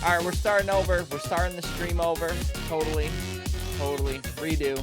All right, we're starting over. We're starting the stream over. Totally. Redo.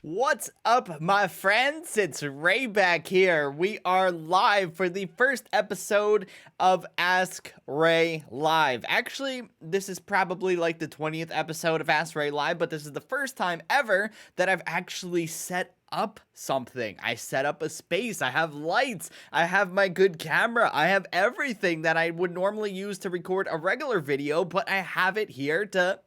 What's up, my friends? It's Ray back here. We are live for the first episode of Ask Ray Live. Actually, this is probably like the 20th episode of Ask Ray Live, but this is the first time ever that I've actually set up something. I set up a space. I have lights. I have my good camera. I have everything that I would normally use to record a regular video, but I have it here to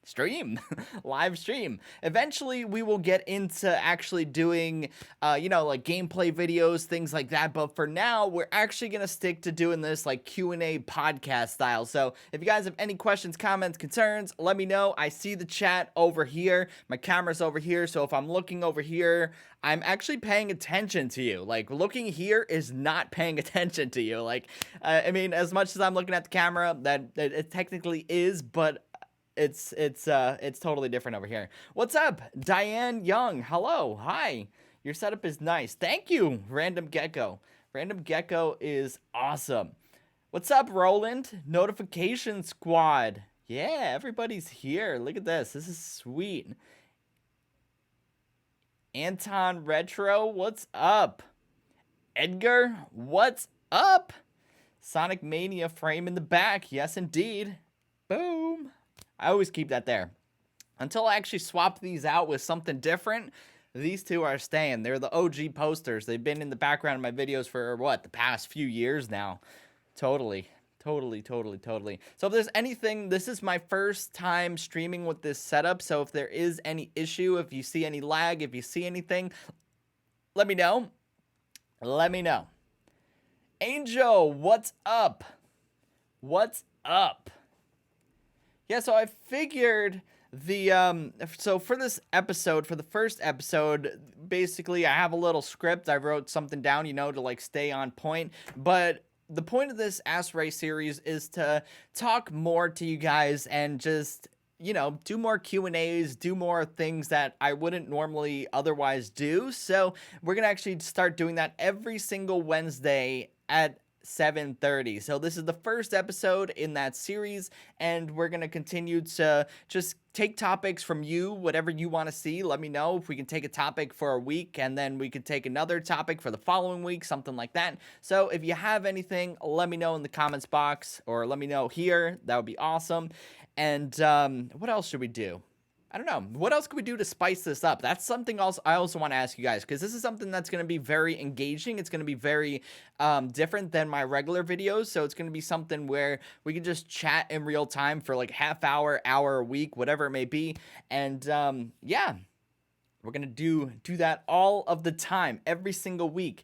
stream. Live stream. Eventually we will get into actually doing like gameplay videos, things like that, but for now we're actually gonna stick to doing this like Q&A podcast style. So if you guys have any questions, comments, concerns, let me know. I see the chat over here. My camera's over here, so if I'm looking over here, I'm actually paying attention to you. Like, looking here is not paying attention to you. Like, I mean, as much as I'm looking at the camera, that it technically is, but it's totally different over here. What's up, Diane Young? Hello, hi. Your setup is nice. Thank you, Random Gecko. Random Gecko is awesome. What's up, Roland? Notification Squad. Yeah, everybody's here. Look at this. This is sweet. Anton Retro, what's up? Edgar, what's up? Sonic Mania frame in the back. Yes, indeed. Boom. I always keep that there. Until I actually swap these out with something different, these two are staying. They're the OG posters. They've been in the background of my videos for, the past few years now. Totally. So if there's anything, this is my first time streaming with this setup, so if there is any issue, if you see any lag, if you see anything, let me know. Angel, what's up? Yeah, so I figured so for this episode, for the first episode, basically I have a little script. I wrote something down, to like stay on point. But the point of this Ask Ray series is to talk more to you guys and just, do more Q&As, do more things that I wouldn't normally otherwise do. So we're going to actually start doing that every single Wednesday at 7:30. So this is the first episode in that series, and we're going to continue to just take topics from you, whatever you want to see. Let me know if we can take a topic for a week, and then we could take another topic for the following week, something like that. So if you have anything, let me know in the comments box, or let me know here. That would be awesome. And what else should we do? I don't know. What else could we do to spice this up? That's something else I also want to ask you guys, because this is something that's going to be very engaging. It's going to be very different than my regular videos. So it's going to be something where we can just chat in real time for like half hour a week, whatever it may be. And yeah, we're going to do that all of the time, every single week.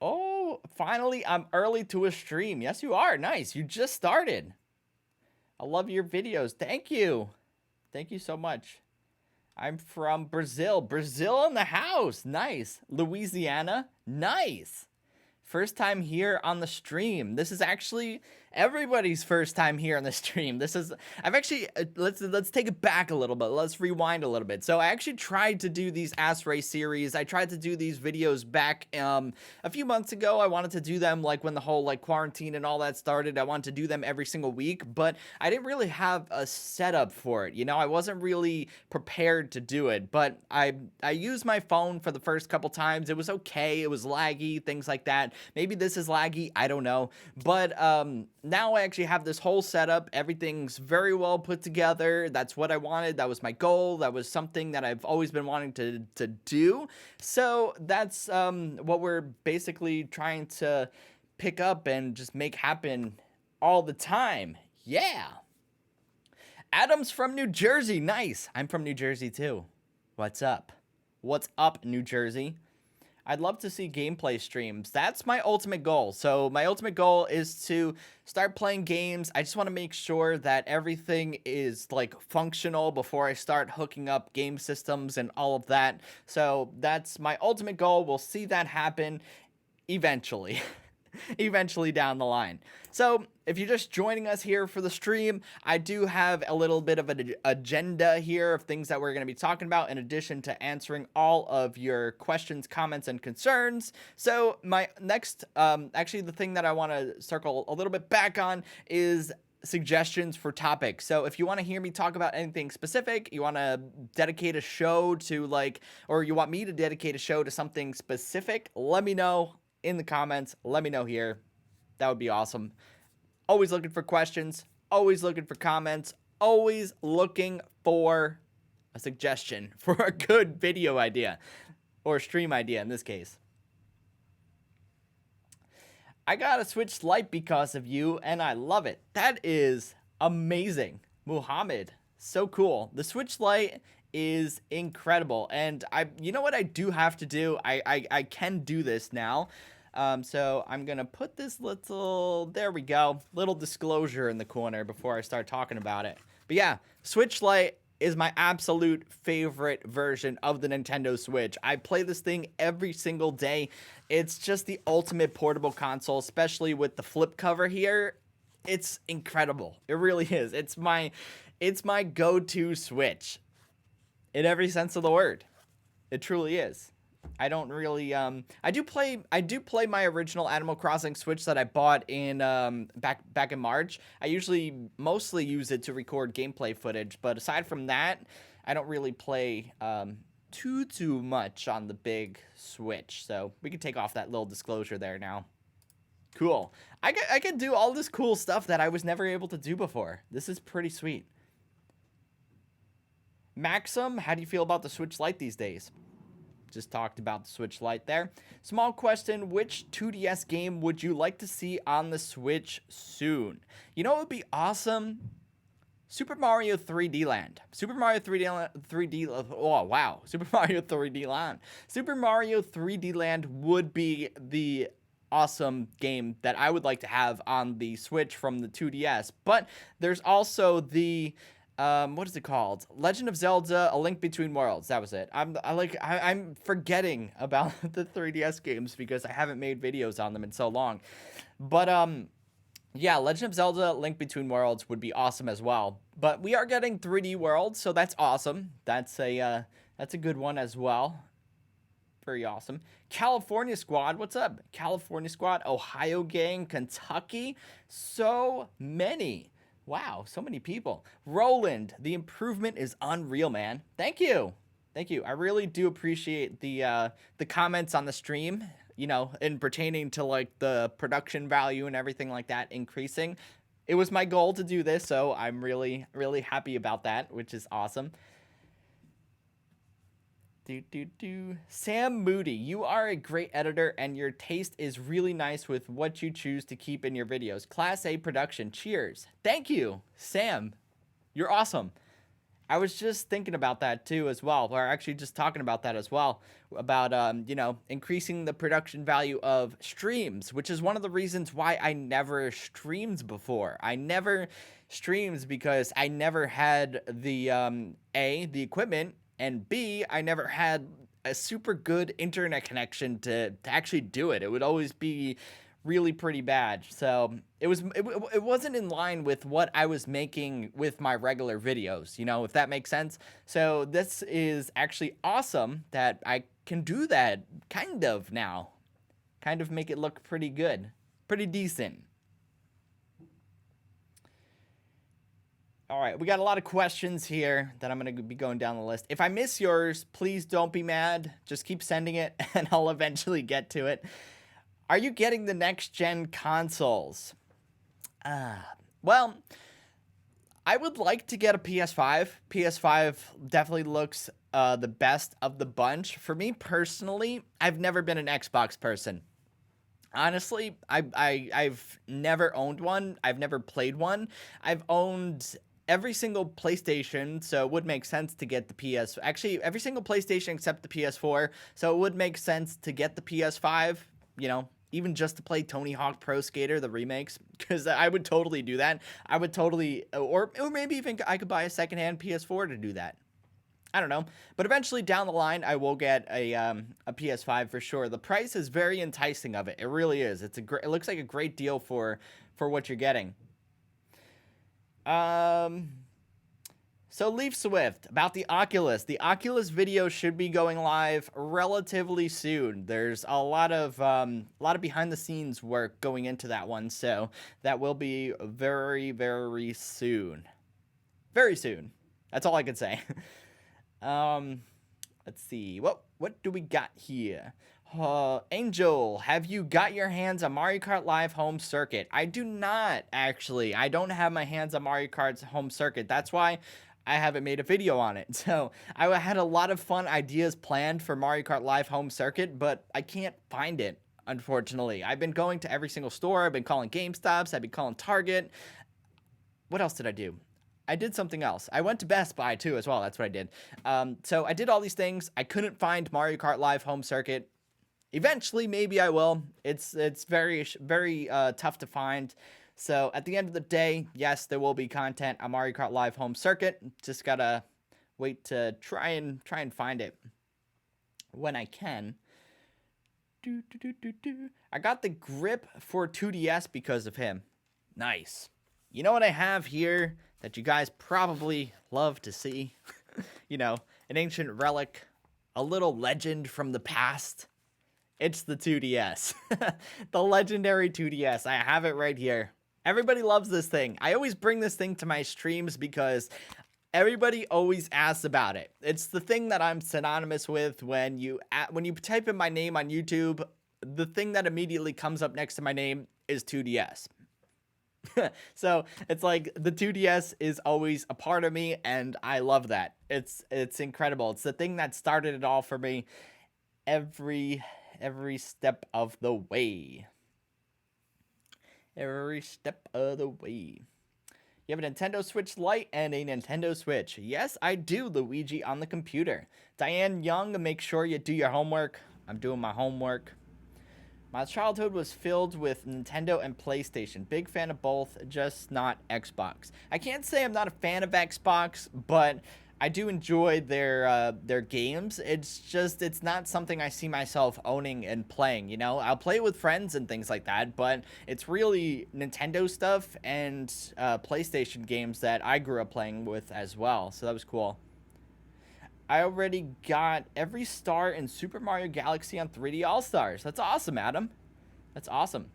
Oh, finally, I'm early to a stream. Yes, you are. Nice. You just started. I love your videos. Thank you. Thank you so much. I'm from Brazil. Brazil in the house. Nice. Louisiana. Nice. First time here on the stream. This is actually everybody's first time here on the stream. I've actually, let's take it back a little bit. Let's rewind a little bit. So I actually tried to do these Ask Ray series. I tried to do these videos back a few months ago. I wanted to do them like when the whole like quarantine and all that started. I wanted to do them every single week, but I didn't really have a setup for it. You know, I wasn't really prepared to do it, but I used my phone for the first couple times. It was okay. It was laggy, things like that. Maybe this is laggy. I don't know. But now I actually have this whole setup. Everything's very well put together. That's what I wanted. That was my goal. That was something that I've always been wanting to do. So that's what we're basically trying to pick up and just make happen all the time. Yeah. Adam's from New Jersey. Nice. I'm from New Jersey too. What's up? What's up, New Jersey? I'd love to see gameplay streams. That's my ultimate goal. So my ultimate goal is to start playing games. I just want to make sure that everything is like functional before I start hooking up game systems and all of that. So that's my ultimate goal. We'll see that happen eventually. Eventually down the line. So if you're just joining us here for the stream, I do have a little bit of an agenda here of things that we're going to be talking about in addition to answering all of your questions, comments, and concerns. So my next, actually the thing that I want to circle a little bit back on is suggestions for topics. So if you want to hear me talk about anything specific, you want to dedicate a show to like, or you want me to dedicate a show to something specific, let me know in the comments. Let me know here. That would be awesome. Always looking for questions, always looking for comments, always looking for a suggestion for a good video idea or stream idea in this case. I got a Switch Lite because of you and I love it. That is amazing. Muhammad, so cool. The Switch Lite is incredible, and you know what I do have to do? I can do this now. So I'm gonna put this there we go, little disclosure in the corner before I start talking about it. But yeah, Switch Lite is my absolute favorite version of the Nintendo Switch. I play this thing every single day. It's just the ultimate portable console, especially with the flip cover here. It's incredible. It really is. It's my go-to Switch in every sense of the word. It truly is. I don't really I do play my original Animal Crossing Switch that I bought in back in March. I usually mostly use it to record gameplay footage, but aside from that, I don't really play too much on the big Switch. So we can take off that little disclosure there now. Cool. I can do all this cool stuff that I was never able to do before. This is pretty sweet. Maxim, how do you feel about the Switch Lite these days? Just talked about the Switch Lite there. Small question, which 2DS game would you like to see on the Switch soon? You know what would be awesome? Super Mario 3D Land. Super Mario 3D, oh wow. Super Mario 3D Land. Super Mario 3D Land would be the awesome game that I would like to have on the Switch from the 2DS. But there's also the what is it called? Legend of Zelda: A Link Between Worlds. That was it. I'm forgetting about the 3DS games because I haven't made videos on them in so long. But yeah, Legend of Zelda: Link Between Worlds would be awesome as well. But we are getting 3D Worlds, so that's awesome. That's a good one as well. Very awesome. California Squad, what's up? California Squad, Ohio Gang, Kentucky. So many. Wow, so many people. Roland, the improvement is unreal, man. Thank you. Thank you. I really do appreciate the comments on the stream, you know, in pertaining to like the production value and everything like that increasing. It was my goal to do this, so I'm really, really happy about that, which is awesome. Sam Moody, you are a great editor and your taste is really nice with what you choose to keep in your videos. Class A production. Cheers. Thank you, Sam. You're awesome. I was just thinking about that too as well. We're actually just talking about that as well, about you know, increasing the production value of streams, which is one of the reasons why I never streamed before. I never streamed because I never had the the equipment, and B, I never had a super good internet connection to actually do it. It would always be really pretty bad. So it wasn't in line with what I was making with my regular videos, if that makes sense. So this is actually awesome that I can do that kind of now. Kind of make it look pretty good. Pretty decent. All right, we got a lot of questions here that I'm going to be going down the list. If I miss yours, please don't be mad. Just keep sending it, and I'll eventually get to it. Are you getting the next-gen consoles? Well, I would like to get a PS5. PS5 definitely looks the best of the bunch. For me personally, I've never been an Xbox person. Honestly, I've never owned one. I've never played one. I've owned every single PlayStation, so it would make sense to get the PS. Actually, every single PlayStation except the PS4, so it would make sense to get the PS5, even just to play Tony Hawk Pro Skater, the remakes, because I would totally do that. I would totally, or maybe even I could buy a secondhand PS4 to do that. I don't know, but eventually down the line, I will get a PS5 for sure. The price is very enticing of it. It really is. It looks like a great deal for what you're getting. So Leaf Swift, about the Oculus. The Oculus video should be going live relatively soon. There's a lot of behind the scenes work going into that one, so that will be very, very soon. Very soon. That's all I can say. Let's see. What do we got here? Angel, have you got your hands on Mario Kart Live Home Circuit? I do not, actually. I don't have my hands on Mario Kart's Home Circuit. That's why I haven't made a video on it. So I had a lot of fun ideas planned for Mario Kart Live Home Circuit, but I can't find it, unfortunately. I've been going to every single store. I've been calling GameStops. I've been calling Target. What else did I do? I did something else. I went to Best Buy too as well. That's what I did. So I did all these things. I couldn't find Mario Kart Live Home Circuit. Eventually, maybe I will. It's very, very tough to find. So at the end of the day, yes, there will be content on Mario Kart Live Home Circuit. Just gotta wait to try and find it when I can. I got the grip for 2DS because of him. Nice. You know what I have here that you guys probably love to see? An ancient relic, a little legend from the past. It's the 2DS. The legendary 2DS. I have it right here. Everybody loves this thing. I always bring this thing to my streams because everybody always asks about it. It's the thing that I'm synonymous with when you type in my name on YouTube. The thing that immediately comes up next to my name is 2DS. So it's like the 2DS is always a part of me, and I love that. It's incredible. It's the thing that started it all for me every step of the way. Every step of the way. You have a Nintendo Switch Lite and a Nintendo Switch. Yes, I do, Luigi, on the computer. Diane Young, make sure you do your homework. I'm doing my homework. My childhood was filled with Nintendo and PlayStation. Big fan of both, just not Xbox. I can't say I'm not a fan of Xbox, but I do enjoy their games. It's not something I see myself owning and playing, I'll play it with friends and things like that, but it's really Nintendo stuff and PlayStation games that I grew up playing with as well, so that was cool. I already got every star in Super Mario Galaxy on 3D All-Stars. That's awesome, Adam. That's awesome.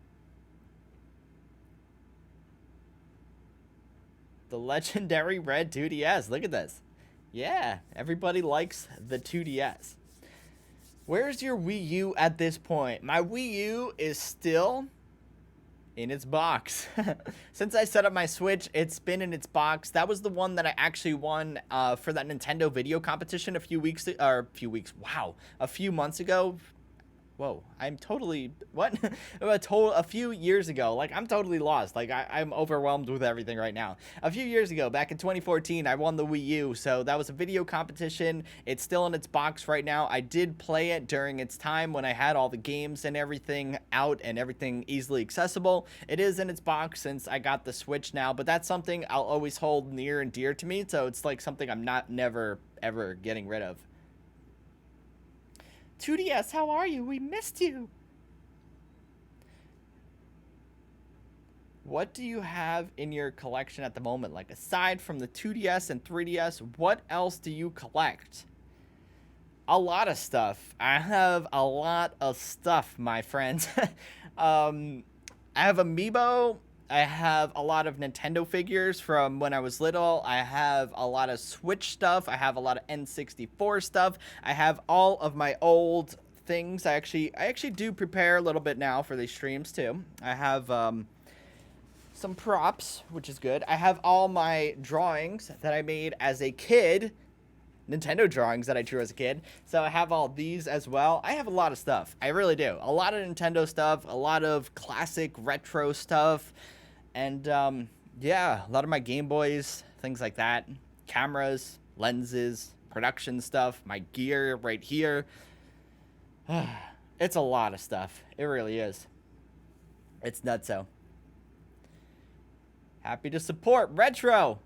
The legendary red 2DS. Look at this. Yeah, everybody likes the 2DS. Where's your Wii U at this point? My Wii U is still in its box. Since I set up my Switch, it's been in its box. That was the one that I actually won for that Nintendo video competition a few months ago. Whoa, I'm totally, what? A few years ago, like, I'm totally lost. Like, I'm overwhelmed with everything right now. A few years ago, back in 2014, I won the Wii U, so that was a video competition. It's still in its box right now. I did play it during its time when I had all the games and everything out and everything easily accessible. It is in its box since I got the Switch now, but that's something I'll always hold near and dear to me, so it's like something I'm never, ever getting rid of. 2DS, how are you? We missed you. What do you have in your collection at the moment? Like, aside from the 2DS and 3DS, what else do you collect? A lot of stuff. I have a lot of stuff, my friends. um, I have Amiibo. I have a lot of Nintendo figures from when I was little. I have a lot of Switch stuff. I have a lot of N64 stuff. I have all of my old things. I actually do prepare a little bit now for these streams too. I have some props, which is good. I have all my drawings that I made as a kid, Nintendo drawings that I drew as a kid. So I have all these as well. I have a lot of stuff. I really do. A lot of Nintendo stuff, a lot of classic retro stuff, and yeah, a lot of my Game Boys, things like that. Cameras, lenses, production stuff, my gear right here. It's a lot of stuff. It really is. It's nutso. Happy to support retro.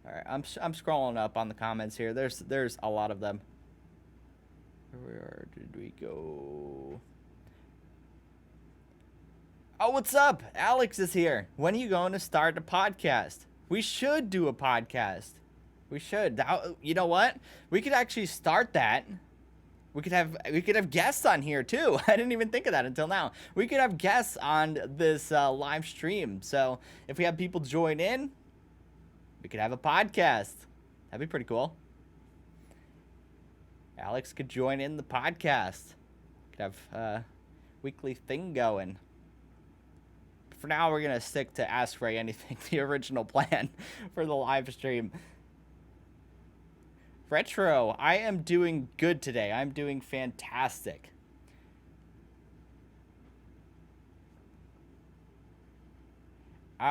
All right, I'm scrolling up on the comments here. There's a lot of them. Where did we go? Oh, what's up? Alex is here. When are you going to start a podcast? We should do a podcast. We should. You know what? We could actually start that. We could have guests on here too. I didn't even think of that until now. We could have guests on this live stream. So if we have people join in, we could have a podcast. That'd be pretty cool. Alex could join in the podcast. Could have a weekly thing going. For now, we're gonna stick to Ask Ray Anything, the original plan for the live stream. Retro, I am doing good today. I'm doing fantastic. We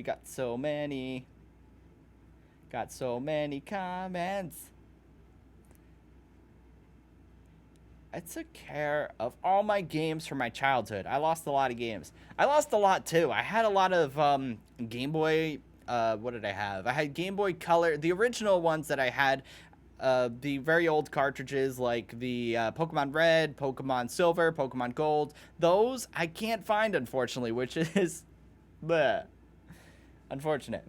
got so many comments. I took care of all my games from my childhood. I lost a lot of games. I lost a lot too. I had a lot of Game Boy. What did I have? I had Game Boy Color, the original ones that I had. The very old cartridges like the Pokemon Red, Pokemon Silver, Pokemon Gold. Those I can't find, unfortunately, which is bleh, unfortunate.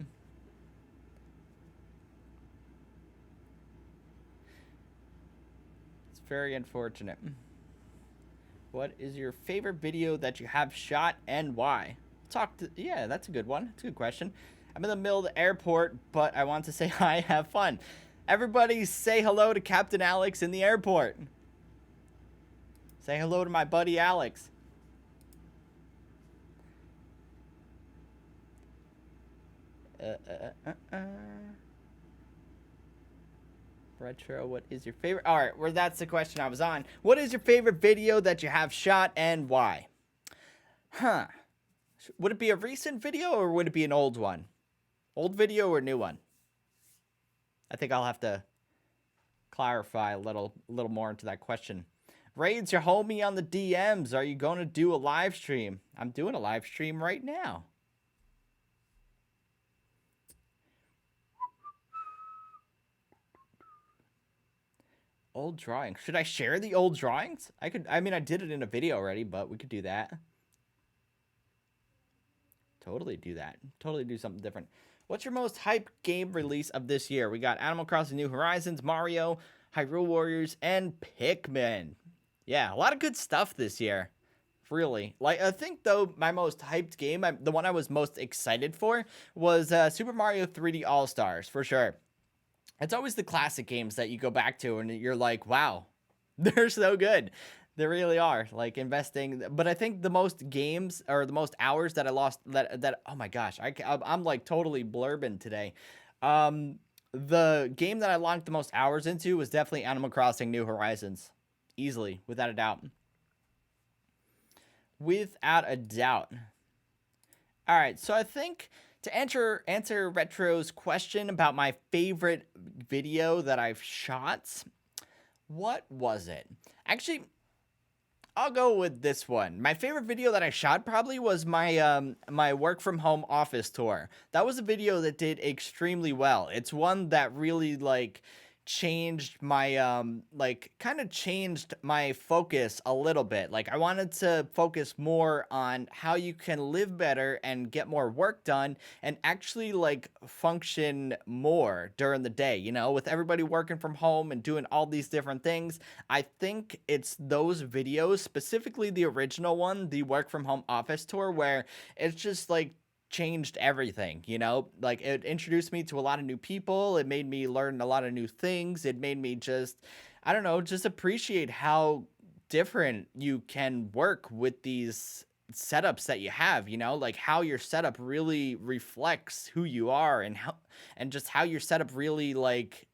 It's very unfortunate. What is your favorite video that you have shot and why? Yeah, that's a good one. That's a good question. I'm in the middle of the airport, but I want to say hi, have fun. Everybody say hello to Captain Alex in the airport. Say hello to my buddy Alex. Retro, what is your favorite? All right, well, that's the question I was on. What is your favorite video that you have shot and why? Huh. Would it be a recent video or would it be an old one? Old video or new one? I think I'll have to clarify a little more into that question. Raids your homie on the DMs. Are you going to do a live stream? I'm doing a live stream right now. Old drawings. Should I share the old drawings? I mean, I did it in a video already, but we could do that. Totally do that. Totally do something different. What's your most hyped game release of this year? We got Animal Crossing New Horizons, Mario, Hyrule Warriors, and Pikmin. Yeah, a lot of good stuff this year. Really. Like, I think, though, my most hyped game, the one I was most excited for, was Super Mario 3D All-Stars, for sure. It's always the classic games that you go back to and you're like, wow, they're so good. They really are, like, investing. But I think the most games or the most hours that I lost that oh my gosh, I'm like totally blurbing today. The game that I logged the most hours into was definitely Animal Crossing New Horizons. Easily, without a doubt. Without a doubt. All right, so I think to answer Retro's question about my favorite video that I've shot, what was it? Actually, I'll go with this one. My favorite video that I shot probably was my my work from home office tour. That was a video that did extremely well. It's one that really like changed my like kind of changed my focus a little bit. Like I wanted to focus more on how you can live better and get more work done and actually like function more during the day, you know, with everybody working from home and doing all these different things. I think it's those videos, specifically the original one, the work from home office tour, where it's just like changed everything, you know? Like it introduced me to a lot of new people. It made me learn a lot of new things. It made me just, I don't know, just appreciate how different you can work with these setups that you have, you know? Like how your setup really reflects who you are and how and just how your setup really like,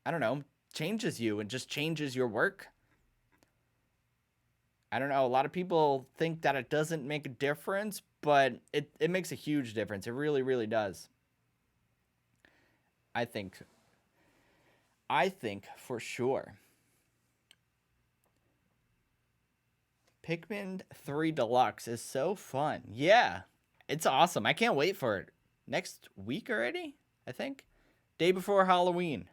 I don't know, changes you and just changes your work. I don't know. A lot of people think that it doesn't make a difference, but it makes a huge difference. It really, really does. I think. I think for sure. Pikmin 3 Deluxe is so fun. Yeah. It's awesome. I can't wait for it. Next week already, I think. Day before Halloween.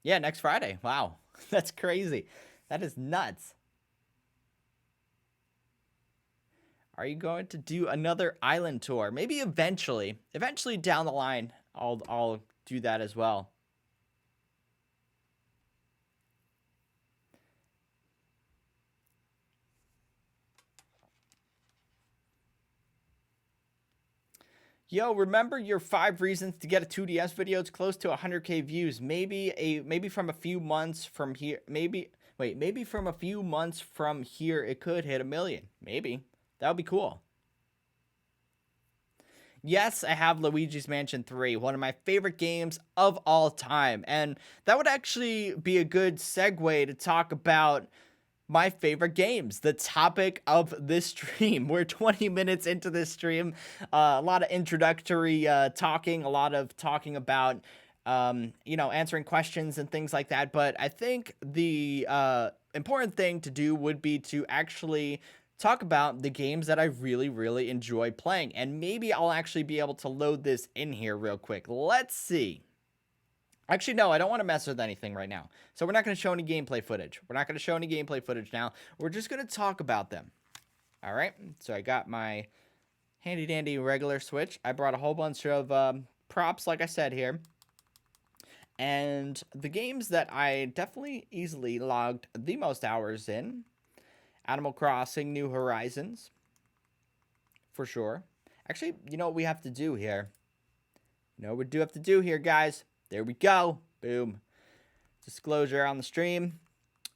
Yeah, next Friday. Wow. That's crazy. That is nuts. Are you going to do another island tour? Maybe eventually. Eventually down the line, I'll do that as well. Yo, remember your 5 reasons to get a 2DS video? It's close to 100K views. Maybe from a few months from here. Maybe from a few months from here it could hit a million. Maybe. That would be cool. Yes, I have Luigi's Mansion 3, one of my favorite games of all time. And that would actually be a good segue to talk about my favorite games, the topic of this stream. We're 20 minutes into this stream. A lot of introductory talking, a lot of talking about, answering questions and things like that. But I think the important thing to do would be to actually talk about the games that I really, really enjoy playing. And maybe I'll actually be able to load this in here real quick. Let's see. Actually, no, I don't want to mess with anything right now. So we're not going to show any gameplay footage. We're not going to show any gameplay footage now. We're just going to talk about them. All right. So I got my handy dandy regular Switch. I brought a whole bunch of props, like I said here. And the games that I definitely easily logged the most hours in: Animal Crossing New Horizons, for sure. Actually, you know what we have to do here? You know what we do have to do here, guys? There we go. Boom. Disclosure on the stream.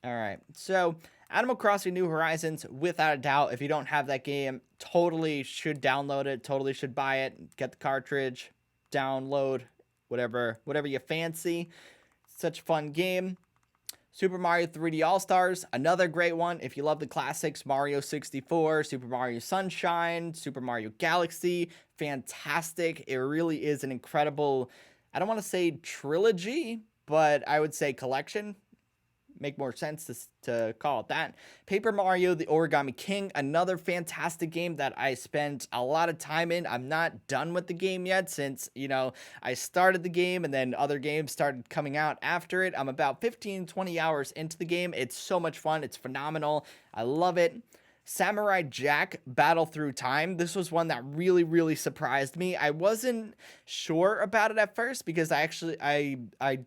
All right. So, Animal Crossing New Horizons, without a doubt, if you don't have that game, totally should download it. Totally should buy it. Get the cartridge. Download. Whatever you fancy. Such a fun game. Super Mario 3D All-Stars, another great one. If you love the classics, Mario 64, Super Mario Sunshine, Super Mario Galaxy, fantastic. It really is an incredible, I don't want to say trilogy, but I would say collection. Make more sense to call it that. Paper Mario, The Origami King, another fantastic game that I spent a lot of time in. I'm not done with the game yet since, I started the game and then other games started coming out after it. I'm about 15, 20 hours into the game. It's so much fun. It's phenomenal. I love it. Samurai Jack Battle Through Time. This was one that really, really surprised me. I wasn't sure about it at first because I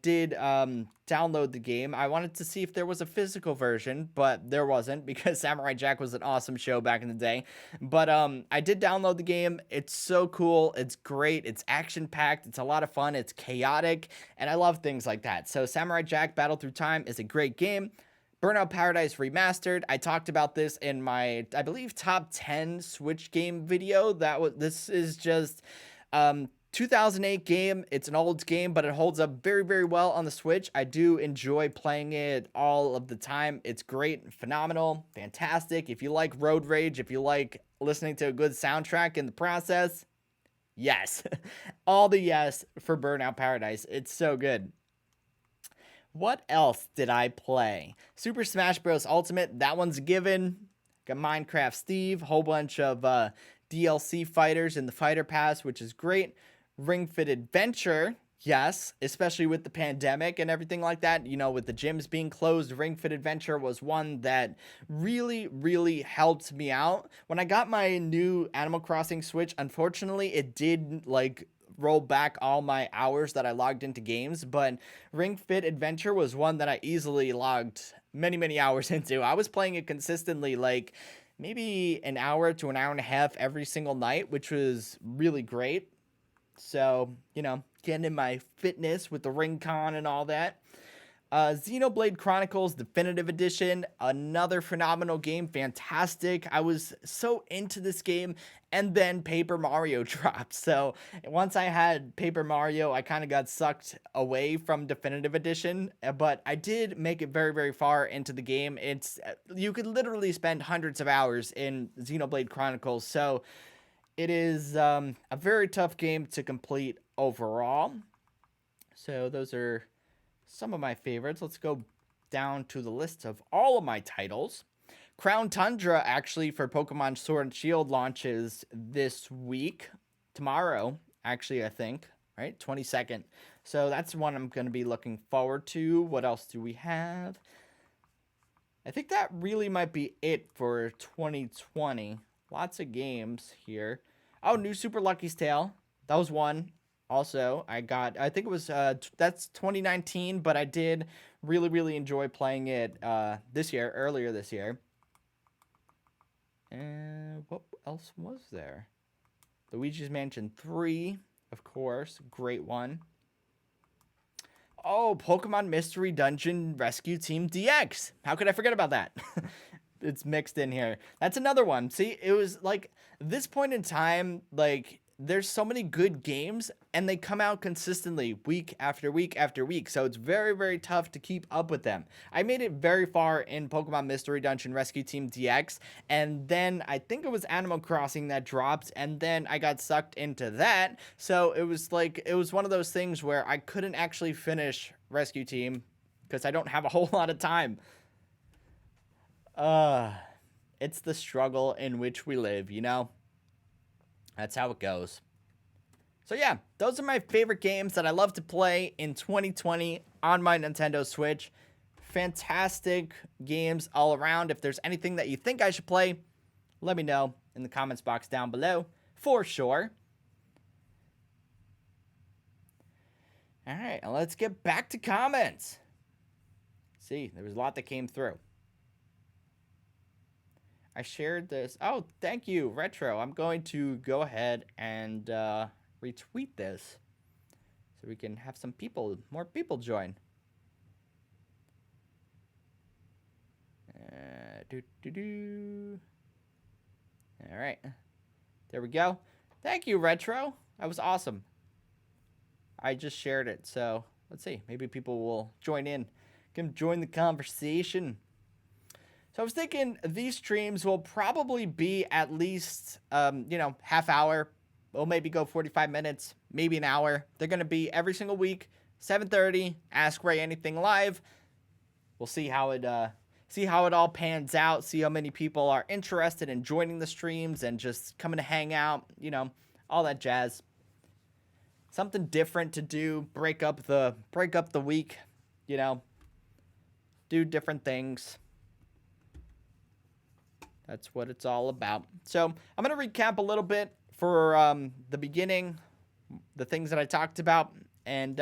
did download the game. I wanted to see if there was a physical version, but there wasn't because Samurai Jack was an awesome show back in the day. But I did download the game. It's so cool. It's great. It's action-packed. It's a lot of fun. It's chaotic, and I love things like that. So Samurai Jack Battle Through Time is a great game. Burnout Paradise Remastered. I talked about this in my, I believe, top 10 Switch game video. This is just 2008 game. It's an old game, but it holds up very, very well on the Switch. I do enjoy playing it all of the time. It's great, phenomenal, fantastic. If you like road rage, if you like listening to a good soundtrack in the process, yes. All the yes for Burnout Paradise. It's so good. What else did I play? Super Smash Bros. Ultimate, that one's a given. Got Minecraft Steve, whole bunch of DLC fighters in the Fighter Pass, which is great. Ring Fit Adventure, Yes, especially with the pandemic and everything like that. With the gyms being closed, Ring Fit Adventure was one that really, really helped me out. When I got my new Animal Crossing Switch, unfortunately, it did like roll back all my hours that I logged into games, but Ring Fit Adventure was one that I easily logged many, many hours into. I was playing it consistently, like maybe an hour to an hour and a half every single night, which was really great. So, getting in my fitness with the ring con and all that. Xenoblade Chronicles Definitive Edition, another phenomenal game, fantastic. I was so into this game, and then Paper Mario dropped. So once I had Paper Mario, I kind of got sucked away from Definitive Edition, but I did make it very, very far into the game. You could literally spend hundreds of hours in Xenoblade Chronicles, so it is a very tough game to complete overall. So those are some of my favorites. Let's go down to the list of all of my titles. Crown Tundra, actually, for Pokemon Sword and Shield launches this week. Tomorrow, actually, I think, right? 22nd. So that's one I'm going to be looking forward to. What else do we have? I think that really might be it for 2020. Lots of games here. Oh, new Super Lucky's Tale. That was one. Also, I think it was, that's 2019, but I did really, really enjoy playing it earlier this year. And what else was there? Luigi's Mansion 3, of course. Great one. Oh, Pokemon Mystery Dungeon Rescue Team DX. How could I forget about that? It's mixed in here. That's another one. See, it was like this point in time, like there's so many good games and they come out consistently week after week after week. So it's very, very tough to keep up with them. I made it very far in Pokemon Mystery Dungeon Rescue Team DX. And then I think it was Animal Crossing that dropped. And then I got sucked into that. So it was one of those things where I couldn't actually finish Rescue Team because I don't have a whole lot of time. It's the struggle in which we live, That's how it goes. So yeah, those are my favorite games that I love to play in 2020 on my Nintendo Switch. Fantastic games all around. If there's anything that you think I should play, let me know in the comments box down below for sure. All right, let's get back to comments. See, there was a lot that came through. I shared this. Oh, thank you, Retro. I'm going to go ahead and retweet this so we can have more people join. All right. There we go. Thank you, Retro. That was awesome. I just shared it, so let's see. Maybe people will join in. Can join the conversation. So I was thinking these streams will probably be at least, half hour. We'll maybe go 45 minutes, maybe an hour. They're going to be every single week, 7:30. Ask Ray Anything live. We'll see how it all pans out. See how many people are interested in joining the streams and just coming to hang out. All that jazz. Something different to do. Break up the week. Do different things. That's what it's all about. So I'm going to recap a little bit for the beginning, the things that I talked about. And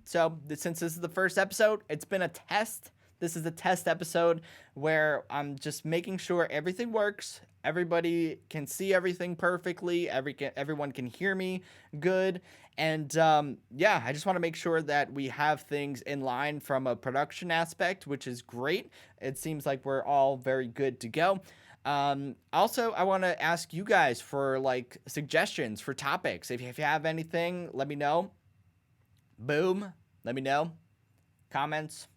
so since this is the first episode, it's been a test. This is a test episode where I'm just making sure everything works. Everybody can see everything perfectly. Everyone can hear me good. And I just want to make sure that we have things in line from a production aspect, which is great. It seems like we're all very good to go. Also, I want to ask you guys for suggestions for topics. If you have anything, let me know. Boom. Let me know. Comments,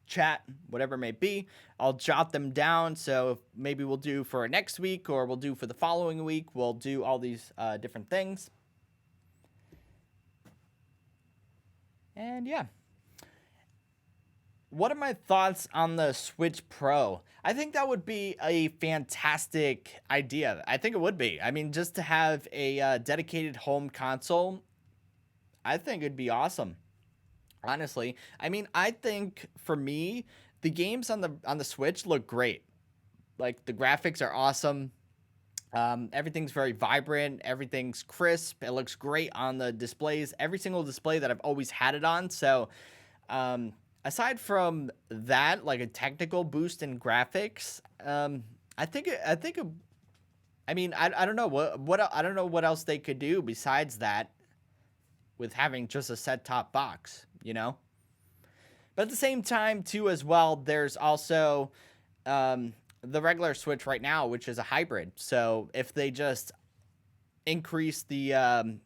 chat, whatever it may be. I'll jot them down. So maybe we'll do for next week or we'll do for the following week. We'll do all these different things. And yeah. What are my thoughts on the Switch Pro? I think that would be a fantastic idea. I think it would be. I mean, just to have a dedicated home console, I think it'd be awesome. Honestly, I mean, I think for me, the games on the Switch look great. Like the graphics are awesome. Everything's very vibrant. Everything's crisp. It looks great on the displays. Every single display that I've always had it on. So, aside from that, like a technical boost in graphics, I think I mean, I don't know I don't know what else they could do besides that with having just a set top box, you know. But at the same time, too, as well, there's also the regular Switch right now, which is a hybrid. So if they just increase the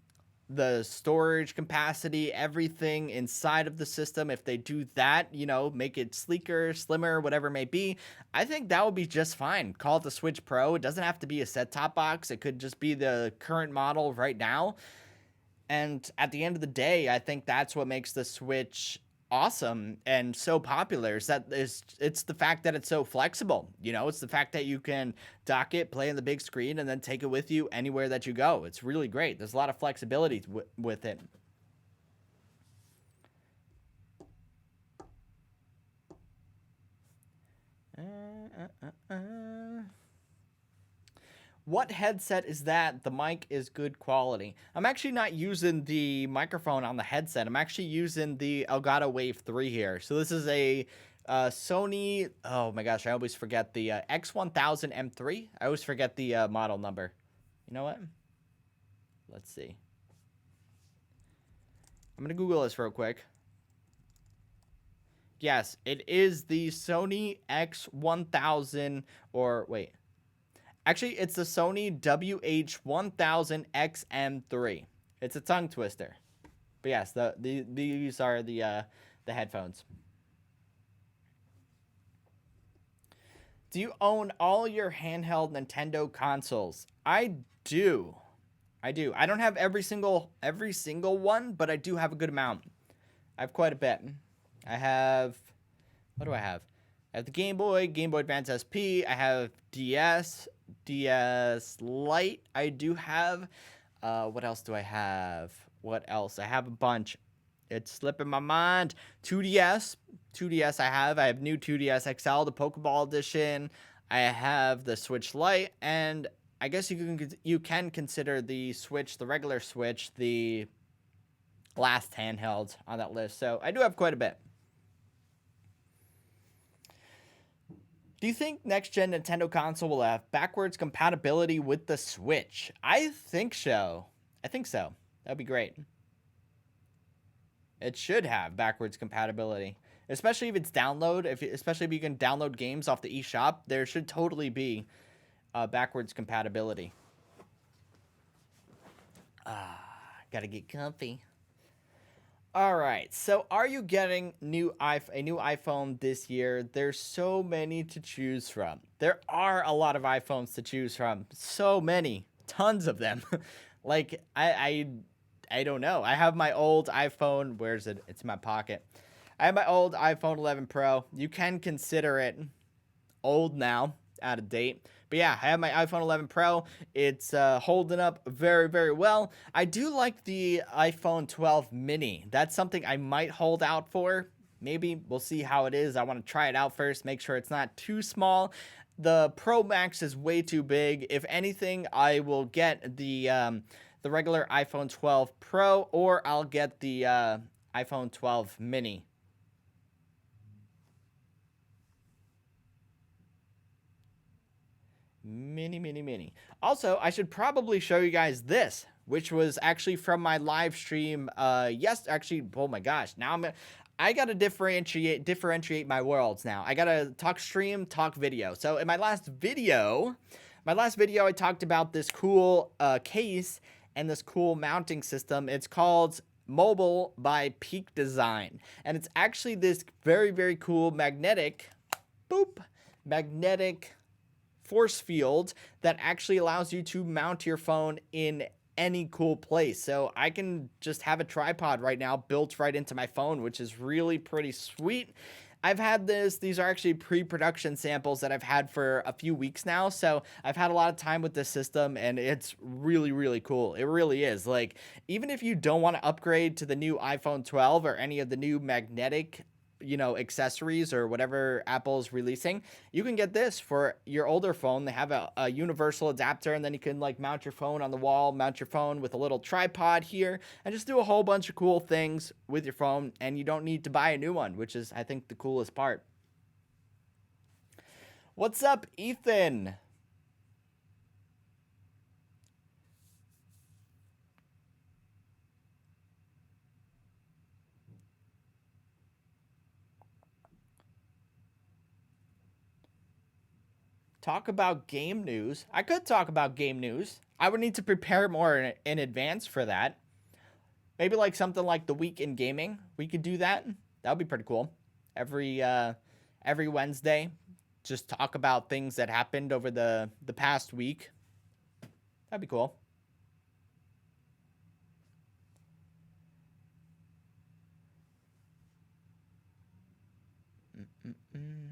storage capacity, everything inside of the system, if they do that, you know, make it sleeker, slimmer, whatever it may be, I think that would be just fine. Call it the Switch Pro. It doesn't have to be a set-top box. It could just be the current model right now. And at the end of the day, I think that's what makes the Switch awesome and so popular it's the fact that it's so flexible. You know, it's the fact that you can dock it, play on the big screen, and then take it with you anywhere that you go. It's really great. There's a lot of flexibility with it. What headset is that? The mic is good quality. I'm actually not using the microphone on the headset. I'm actually using the Elgato Wave 3 here. So this is a Sony, oh my gosh, I always forget the X1000M3. I always forget the model number. You know what? Let's see. I'm going to Google this real quick. Yes, it is the Sony X1000, or wait. Actually, it's the Sony WH-1000XM3. It's a tongue twister. But yes, these are the headphones. Do you own all your handheld Nintendo consoles? I do. I don't have every single one, but I do have a good amount. I have quite a bit. I have, what do I have? I have the Game Boy Advance SP. I have DS Lite. I do have. What else do I have? What else? I have a bunch. It's slipping my mind. 2DS. I have. I have new 2DS XL, the Pokeball edition. I have the Switch Lite, and I guess you can consider the Switch, the regular Switch, the last handheld on that list. So I do have quite a bit. Do you think next-gen Nintendo console will have backwards compatibility with the Switch? I think so. That'd be great. It should have backwards compatibility, especially if it's download. Especially if you can download games off the eShop, there should totally be backwards compatibility. Gotta get comfy. All right, so are you getting a new iPhone this year? There's so many to choose from. There are a lot of iPhones to choose from. So many, tons of them. Like I don't know. I have my old iPhone. Where's it? It's in my pocket. I have my old iPhone 11 Pro. You can consider it old now, out of date. But yeah, I have my iPhone 11 Pro. It's holding up very, very well. I do like the iPhone 12 mini. That's something I might hold out for. Maybe. We'll see how it is. I want to try it out first, make sure it's not too small. The Pro Max is way too big. If anything, I will get the regular iPhone 12 Pro, or I'll get the iPhone 12 mini. Mini. Also, I should probably show you guys this, which was actually from my live stream. Actually, oh my gosh, now I gotta differentiate my worlds now. I gotta talk stream, talk video. So in my last video, I talked about this cool case and this cool mounting system. It's called Mobile by Peak Design, and it's actually this very, very cool magnetic force field that actually allows you to mount your phone in any cool place. So I can just have a tripod right now built right into my phone, which is really pretty sweet. I've had this. These are actually pre-production samples that I've had for a few weeks now. So I've had a lot of time with this system, and it's really, really cool. It really is. Like, even if you don't want to upgrade to the new iPhone 12 or any of the new magnetic, accessories or whatever Apple's releasing, you can get this for your older phone. They have a universal adapter, and then you can like mount your phone on the wall, mount your phone with a little tripod here, and just do a whole bunch of cool things with your phone. And you don't need to buy a new one, which is, I think, the coolest part. What's up, Ethan? Talk about game news. I could talk about game news. I would need to prepare more in advance for that. Maybe like something like the week in gaming. We could do that. That would be pretty cool. Every Wednesday, just talk about things that happened over the past week. That'd be cool. Mm-mm-mm.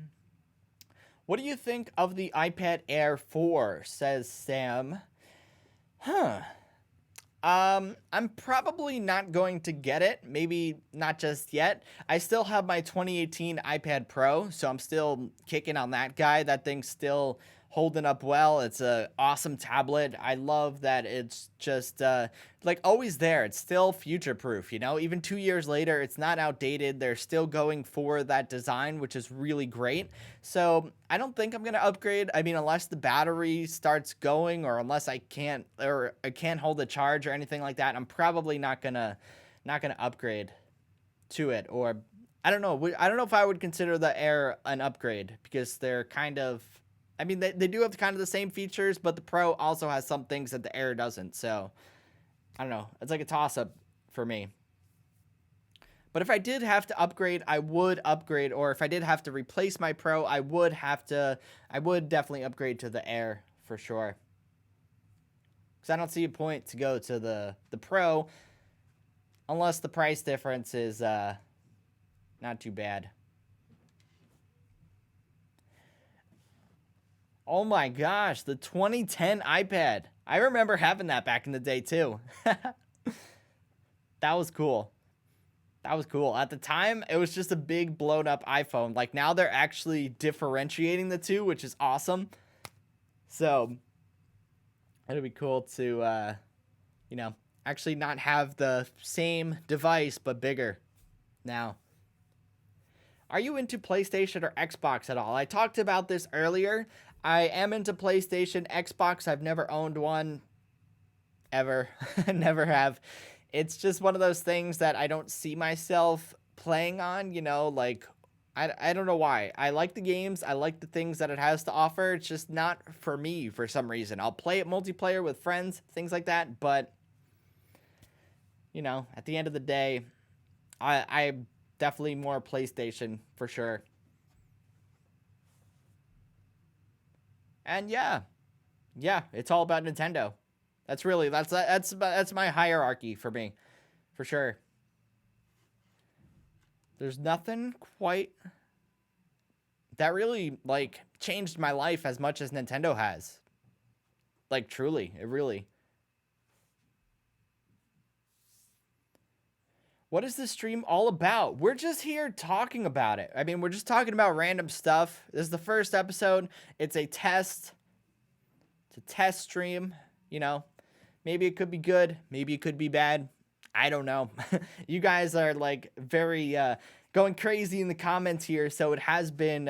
What do you think of the iPad Air 4? Says Sam. Huh. I'm probably not going to get it. Maybe not just yet. I still have my 2018 iPad Pro, so I'm still kicking on that guy. That thing's still holding up well. It's a awesome tablet. I love that it's just like always there. It's still future proof, Even 2 years later, it's not outdated. They're still going for that design, which is really great. So I don't think I'm gonna upgrade. I mean, unless the battery starts going, or unless I can't hold the charge or anything like that, I'm probably not gonna upgrade to it. Or I don't know. I don't know if I would consider the Air an upgrade, because they're kind of. I mean, they do have kind of the same features, but the Pro also has some things that the Air doesn't. So I don't know. It's like a toss-up for me. But if I did have to upgrade, I would upgrade. Or if I did have to replace my Pro, I would definitely upgrade to the Air for sure. Because I don't see a point to go to the Pro unless the price difference is not too bad. Oh my gosh, the 2010 iPad. I remember having that back in the day too. That was cool. That was cool. At the time, it was just a big blown up iPhone. Like, now they're actually differentiating the two, which is awesome. So it'd be cool to actually not have the same device but bigger now. Are you into PlayStation or Xbox at all? I talked about this earlier. I am into PlayStation. Xbox, I've never owned one ever. Never have. It's just one of those things that I don't see myself playing on, like I don't know why. I like the games. I like the things that it has to offer. It's just not for me for some reason. I'll play it multiplayer with friends, things like that, but at the end of the day, I definitely more PlayStation for sure. And yeah, it's all about Nintendo. That's my hierarchy for me, for sure. There's nothing quite that really like changed my life as much as Nintendo has. Like, truly, it really. What is this stream all about? We're just here talking about it. I mean, we're just talking about random stuff. This is the first episode. It's a test. It's a test stream, Maybe it could be good. Maybe it could be bad. I don't know. You guys are like very going crazy in the comments here, so it has been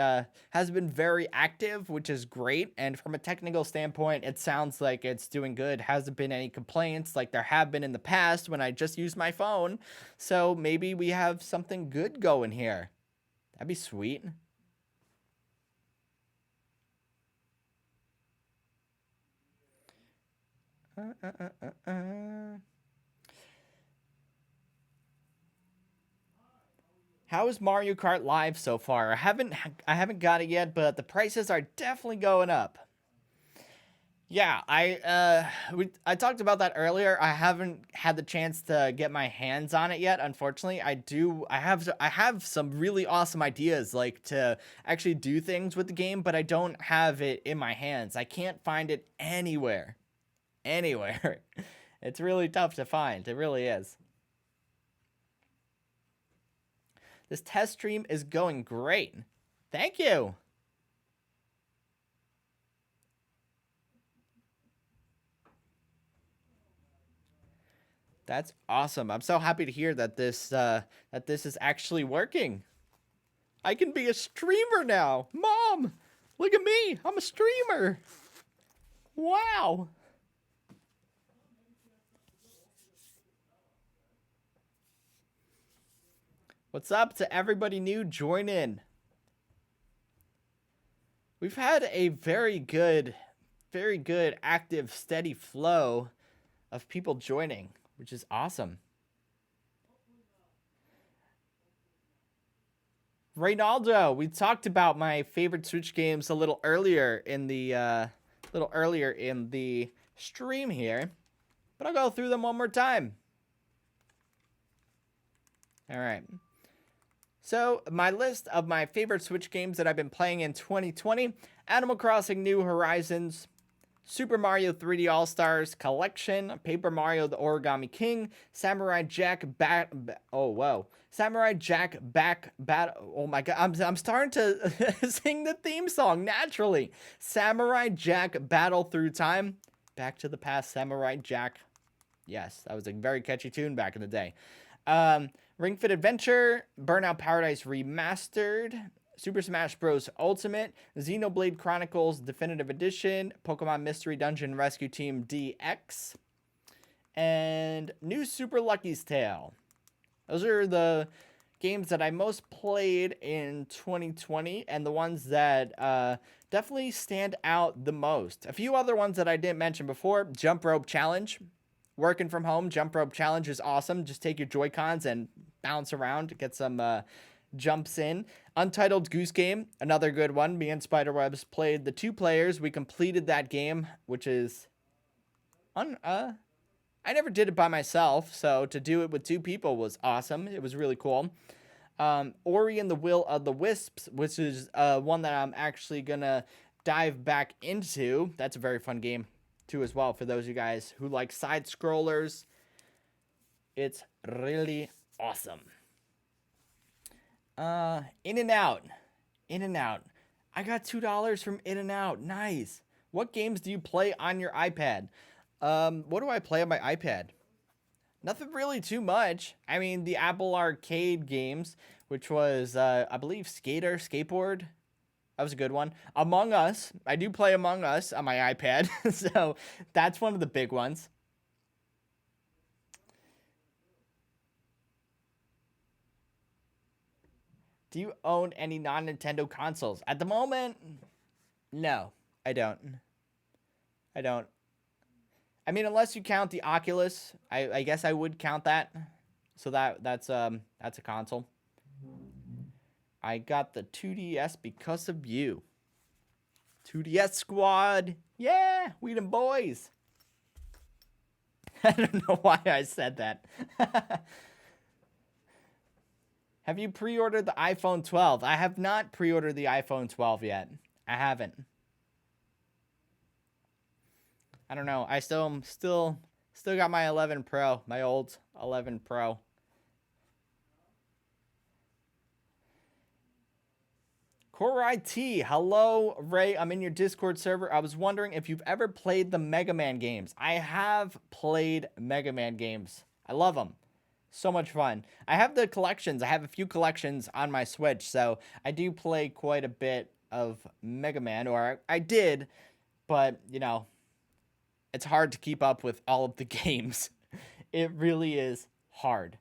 very active, which is great. And from a technical standpoint, it sounds like it's doing good. Hasn't been any complaints like there have been in the past when I just used my phone. So maybe we have something good going here. That'd be sweet. How is Mario Kart Live so far? I haven't got it yet, but the prices are definitely going up. Yeah, I talked about that earlier. I haven't had the chance to get my hands on it yet. Unfortunately, I have some really awesome ideas like to actually do things with the game, but I don't have it in my hands. I can't find it anywhere. Anywhere. It's really tough to find. It really is. This test stream is going great. Thank you. That's awesome. I'm so happy to hear that this is actually working. I can be a streamer now. Mom, look at me. I'm a streamer. Wow. What's up to everybody new join in? We've had a very good active steady flow of people joining, which is awesome. Reynaldo, we talked about my favorite Switch games a little earlier in the stream here, but I'll go through them one more time. All right. So, my list of my favorite Switch games that I've been playing in 2020: Animal Crossing New Horizons, Super Mario 3D All Stars Collection, Paper Mario: The Origami King, Samurai Jack Back. Oh whoa, Samurai Jack Back Battle. Oh my god, I'm starting to sing the theme song naturally. Samurai Jack Battle Through Time, Back to the Past. Samurai Jack. Yes, that was a very catchy tune back in the day. Ring Fit Adventure, Burnout Paradise Remastered, Super Smash Bros. Ultimate, Xenoblade Chronicles Definitive Edition, Pokemon Mystery Dungeon Rescue Team DX, and New Super Lucky's Tale. Those are the games that I most played in 2020 and the ones that definitely stand out the most. A few other ones that I didn't mention before: Jump Rope Challenge. Working from home, Jump Rope Challenge is awesome. Just take your Joy-Cons and bounce around to get some jumps in. Untitled Goose Game, another good one. Me and Spiderwebs played the 2 players. We completed that game, which is I never did it by myself, so to do it with 2 people was awesome. It was really cool. Ori and the Will of the Wisps, which is one that I'm actually gonna dive back into. That's a very fun game too as well for those of you guys who like side scrollers. It's really awesome. In and Out. In and Out. I got $2 from In and Out. Nice. What games do you play on your iPad? What do I play on my iPad? Nothing really too much. I mean, the Apple Arcade games, which was, I believe, Skateboard. That was a good one. Among Us. I do play Among Us on my iPad, so that's one of the big ones. Do you own any non-Nintendo consoles? At the moment, no, I don't. I don't. I mean, unless you count the Oculus, I guess I would count that. So that's a console. I got the 2DS because of you. 2DS squad. Yeah, we them boys. I don't know why I said that. Have you pre-ordered the iPhone 12? I have not pre-ordered the iPhone 12 yet. I haven't. I don't know. I still got my 11 Pro, my old 11 Pro. Core IT, hello Ray. I'm in your Discord server. I was wondering if you've ever played the Mega Man games. I have played Mega Man games. I love them. So much fun. I have the collections. I have a few collections on my Switch, so I do play quite a bit of Mega Man, or I did, but you know, it's hard to keep up with all of the games. It really is hard.